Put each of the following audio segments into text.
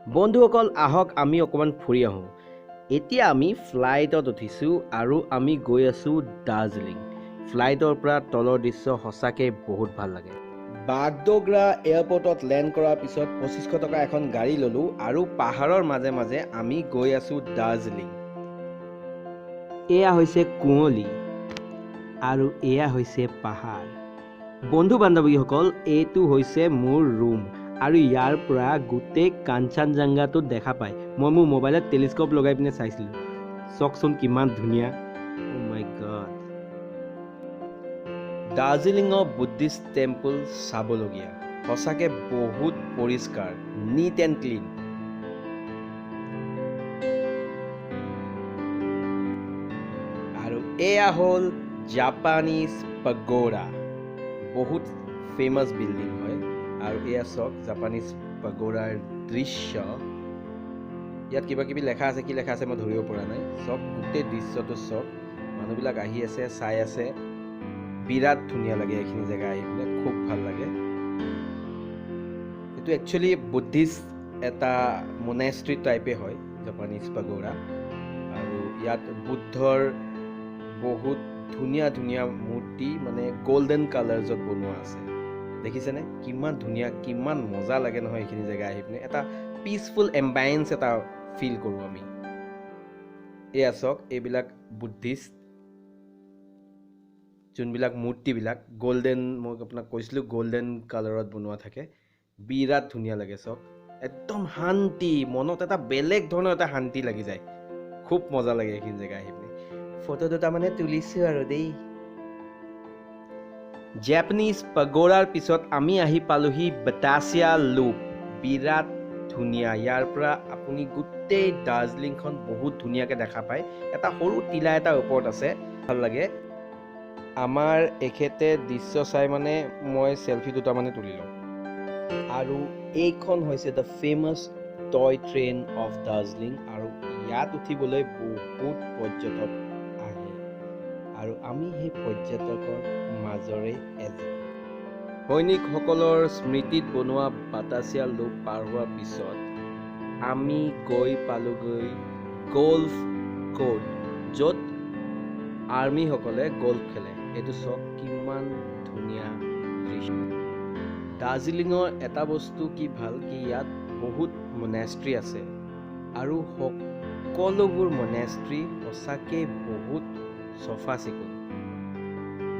বন্ধুসকল আহক আমি অকমান ফুৰি আহোঁ। এতিয়া আমি ফ্লাইটত উঠিছোঁ আৰু আমি গৈ আছোঁ দাৰ্জিলিং। ফ্লাইটৰ পৰা তলৰ দৃশ্য সঁচাকৈ বহুত ভাল লাগে। বাগডোগৰা এয়াৰপৰ্টত লেণ্ড কৰাৰ পিছত 2500 টকা এখন গাড়ী ল'লোঁ আৰু পাহাৰৰ মাজে মাজে আমি গৈ আছোঁ দাৰ্জিলিং। এয়া হৈছে কুঁৱলী আৰু এয়া হৈছে পাহাৰ। বন্ধু বান্ধৱীসকল, এইটো হৈছে মোৰ ৰুম আৰু ইয়াৰ পৰা গোটেই কাঞ্চনজংঘাটো দেখা পায়। মই মোৰ মোবাইলত টেলিস্কোপ লগাই পিনে চাইছিলোঁ। চাওকচোন কিমান ধুনীয়া। অ' মাই গড। দাৰ্জিলিঙৰ বুদ্ধিষ্ট টেম্পল চাবলগীয়া। সঁচাকৈ বহুত পৰিষ্কাৰ, নিট এণ্ড ক্লিন। আৰু এয়া হ'ল জাপানীজ পাগোৰা। বহুত ফেমাছ বিল্ডিং হয় আৰু এয়া চাওক জাপানীজ পাগোৰাৰ দৃশ্য। ইয়াত কিবা কিবি লেখা আছে, কি লেখা আছে মই ধৰিব পৰা নাই। চাওক গোটেই দৃশ্যটো চাওক, মানুহবিলাক আহি আছে, চাই আছে। বিৰাট ধুনীয়া লাগে এইখিনি জেগা আহি পেলাই, খুব ভাল লাগে। এইটো একচুৱেলি বুদ্ধিষ্ট এটা মনেষ্ট্ৰি টাইপে হয় জাপানীজ পাগোৰা। আৰু ইয়াত বুদ্ধৰ বহুত ধুনীয়া ধুনীয়া মূৰ্তি, মানে গল্ডেন কালাৰ্ছত বনোৱা আছে। দেখিছেনে কিমান ধুনীয়া, কিমান মজা লাগে নহয় এইখিনি জেগা আহি পিনে। এটা পিচফুল এম্বায়েন্স এটা ফিল কৰোঁ আমি। এয়া চাওক, এইবিলাক বুদ্ধিষ্ট যোনবিলাক মূৰ্তিবিলাক গল্ডেন, মই আপোনাক কৈছিলোঁ গল্ডেন কালাৰত বনোৱা থাকে। বিৰাট ধুনীয়া লাগে চাওক, একদম শান্তি, মনত এটা বেলেগ ধৰণৰ এটা শান্তি লাগি যায়। খুব মজা লাগে এইখিনি জেগা আহি পিনে। ফটো দুটা মানে তুলিছোঁ আৰু দেই। জাপানীজ পাগোৰাৰ পিছত আমি আহি পালোহি বাটাছিয়া লুপ। বিৰাট ধুনীয়া, ইয়াৰ পৰা আপুনি গোটেই দাৰ্জিলিংখন বহুত ধুনীয়াকৈ দেখা পায়। এটা সৰু টিলা এটা ওপৰত আছে, ভাল লাগে। আমাৰ এখেতে দৃশ্য চাই মানে মই চেলফি দুটা মানে তুলিলোঁ। আৰু এইখন হৈছে the famous toy train of Darjeeling আৰু ইয়াত উঠিবলৈ বহুত পৰ্যটক আহে আৰু আমি সেই পৰ্যটকৰ মাজৰে এজন। সৈনিকসকলৰ স্মৃতিত বনোৱা বাটাছিয়া লুপ পাৰ হোৱাৰ পিছত আমি গৈ পালোগৈ গল্ফ কোৰ্ট, য'ত আৰ্মিসকলে গল্ফ খেলে। এইটো চাওক কিমান ধুনীয়া দৃশ্য। দাৰ্জিলিঙৰ এটা বস্তু কি ভাল, কি ইয়াত বহুত মনেষ্ট্ৰি আছে আৰু সকলোবোৰ মনেষ্ট্ৰি সঁচাকৈ বহুত চফা চিকুণ,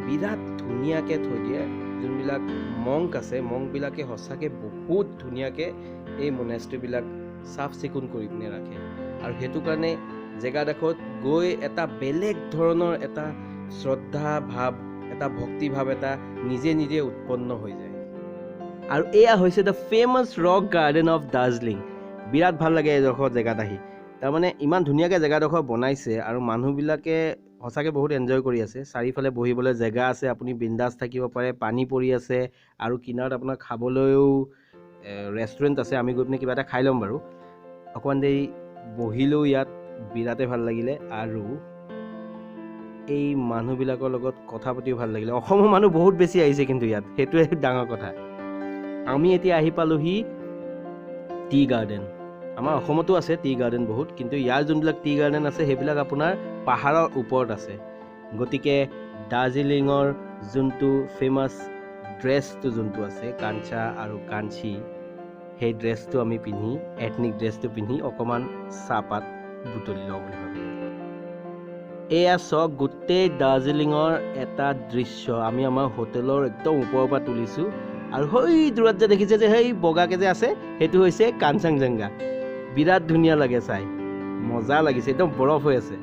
বিৰাট ধুনীয়াকৈ থৈ দিয়ে। যোনবিলাক মংক আছে, মংকবিলাকে সঁচাকৈ বহুত ধুনীয়াকৈ এই মনেষ্ট্ৰিবিলাক চাফ চিকুণ কৰি পিনে ৰাখে। আৰু সেইটো কাৰণে জেগাডোখৰত গৈ এটা বেলেগ ধৰণৰ এটা শ্ৰদ্ধা ভাৱ, এটা ভক্তি ভাৱ এটা নিজে নিজে উৎপন্ন হৈ যায়। আৰু এয়া হৈছে the famous rock garden of Darjeeling. বিৰাট ভাল লাগে এইডোখৰ জেগাত আহি। তাৰমানে ইমান ধুনীয়াকৈ জেগাডোখৰ বনাইছে আৰু মানুহবিলাকে সঁচাকৈ বহুত এনজয় কৰি আছে। চাৰিওফালে বহিবলৈ জেগা আছে, আপুনি বিন্দাছ থাকিব পাৰে। পানী পৰি আছে আৰু কিনাৰত আপোনাৰ খাবলৈও ৰেষ্টুৰেণ্ট আছে। আমি গৈ পিনে কিবা এটা খাই ল'ম বাৰু। অকণমান দেৰি বহিলেও ইয়াত বিৰাটেই ভাল লাগিলে আৰু এই মানুহবিলাকৰ লগত কথা পাতিও ভাল লাগিলে। অসমৰ মানুহ বহুত বেছি আহিছে কিন্তু ইয়াত, সেইটোৱে ডাঙৰ কথা। আমি এতিয়া আহি পালোহি টি গাৰ্ডেন। আমাৰ অসমতো আছে টি গাৰ্ডেন বহুত, কিন্তু ইয়াৰ যোনবিলাক টি গাৰ্ডেন আছে সেইবিলাক আপোনাৰ পাহাৰৰ ওপৰত আছে। গতিকে দাৰ্জিলিঙৰ যোনটো ফেমাছ ড্ৰেছটো যোনটো আছে, কাঞ্চা আৰু কাঞ্চি, সেই ড্ৰেছটো আমি পিন্ধি, এথনিক ড্ৰেছটো পিন্ধি অকণমান চাহপাত বুটলি লওঁ বুলি ভাবিলোঁ। এয়া চাওক গোটেই দাৰ্জিলিঙৰ এটা দৃশ্য আমি আমাৰ হোটেলৰ একদম ওপৰৰ পৰা তুলিছোঁ। আৰু সেই দূৰত যে দেখিছে যে সেই বগাকৈ যে আছে, সেইটো হৈছে কাঞ্চনজংঘা। বিৰাট ধুনীয়া লাগে চাই, মজা লাগিছে, একদম বৰফ হৈ আছে।